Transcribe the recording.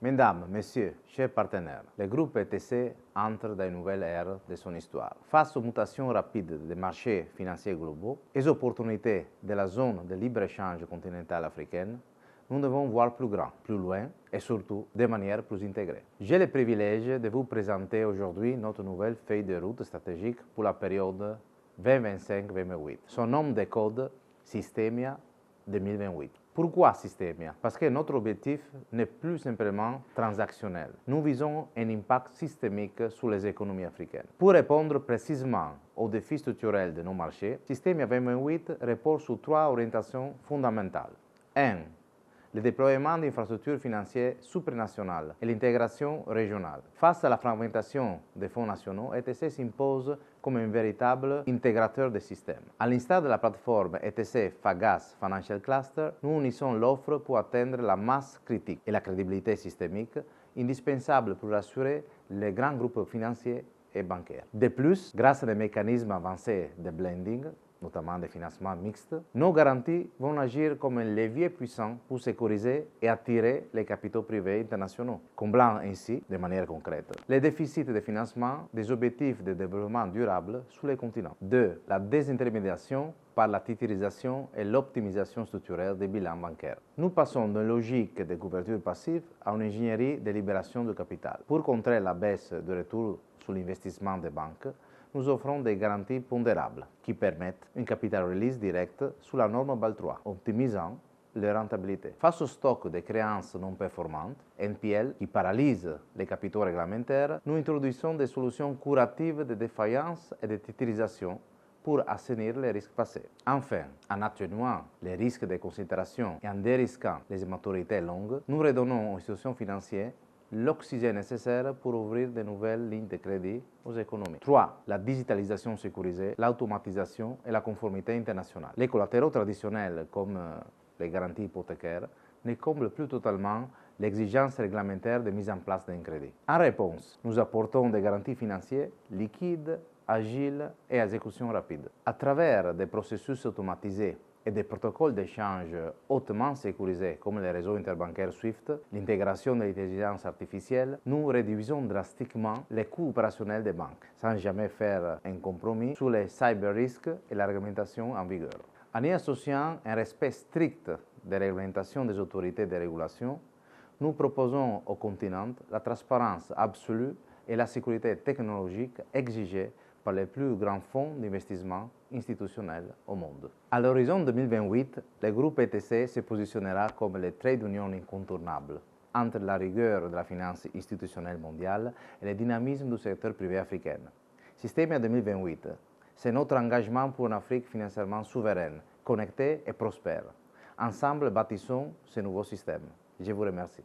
Mesdames, Messieurs, chers partenaires, le groupe ETC entre dans une nouvelle ère de son histoire. Face aux mutations rapides des marchés financiers globaux et aux opportunités de la zone de libre-échange continentale africaine, nous devons voir plus grand, plus loin et surtout de manière plus intégrée. J'ai le privilège de vous présenter aujourd'hui notre nouvelle feuille de route stratégique pour la période 2025-2028. Son nom de code, Systemia 2028. Pourquoi Systemia? Parce que notre objectif n'est plus simplement transactionnel. Nous visons un impact systémique sur les économies africaines. Pour répondre précisément aux défis structurels de nos marchés, Systemia 2028 repose sur trois orientations fondamentales. 1. Le déploiement d'infrastructures financières supranationales et l'intégration régionale. Face à la fragmentation des fonds nationaux, ETC s'impose comme un véritable intégrateur des systèmes. À l'instar de la plateforme ETC FAGAS Financial Cluster, nous unissons l'offre pour atteindre la masse critique et la crédibilité systémique indispensable pour assurer les grands groupes financiers et bancaires. De plus, grâce à des mécanismes avancés de blending, notamment des financements mixtes, nos garanties vont agir comme un levier puissant pour sécuriser et attirer les capitaux privés internationaux, comblant ainsi, de manière concrète, les déficits de financement des objectifs de développement durable sur les continents. 2. La désintermédiation par la titrisation et l'optimisation structurelle des bilans bancaires. Nous passons d'une logique de couverture passive à une ingénierie de libération de capital. Pour contrer la baisse de retour sur l'investissement des banques, nous offrons des garanties pondérables qui permettent une capital release directe sous la norme BAL 3, optimisant leur rentabilité. Face au stock de créances non performantes, NPL, qui paralysent les capitaux réglementaires, nous introduisons des solutions curatives de défaillance et de titrisation pour assainir les risques passés. Enfin, en atténuant les risques de concentration et en dérisquant les maturités longues, nous redonnons aux institutions financières l'oxygène nécessaire pour ouvrir de nouvelles lignes de crédit aux économies. 3. La digitalisation sécurisée, l'automatisation et la conformité internationale. Les collatéraux traditionnels, comme les garanties hypothécaires, ne comblent plus totalement l'exigence réglementaire de mise en place d'un crédit. En réponse, nous apportons des garanties financières liquides, agiles et à exécution rapide. À travers des processus automatisés et des protocoles d'échange hautement sécurisés comme les réseaux interbancaires SWIFT, l'intégration de l'intelligence artificielle, nous réduisons drastiquement les coûts opérationnels des banques, sans jamais faire un compromis sur les cyber-risques et la réglementation en vigueur. En y associant un respect strict des réglementations des autorités de régulation, nous proposons au continent la transparence absolue et la sécurité technologique exigées par les plus grands fonds d'investissement institutionnels au monde. À l'horizon 2028, le groupe ETC se positionnera comme le trade union incontournable entre la rigueur de la finance institutionnelle mondiale et le dynamisme du secteur privé africain. Systemia 2028, c'est notre engagement pour une Afrique financièrement souveraine, connectée et prospère. Ensemble, bâtissons ce nouveau système. Je vous remercie.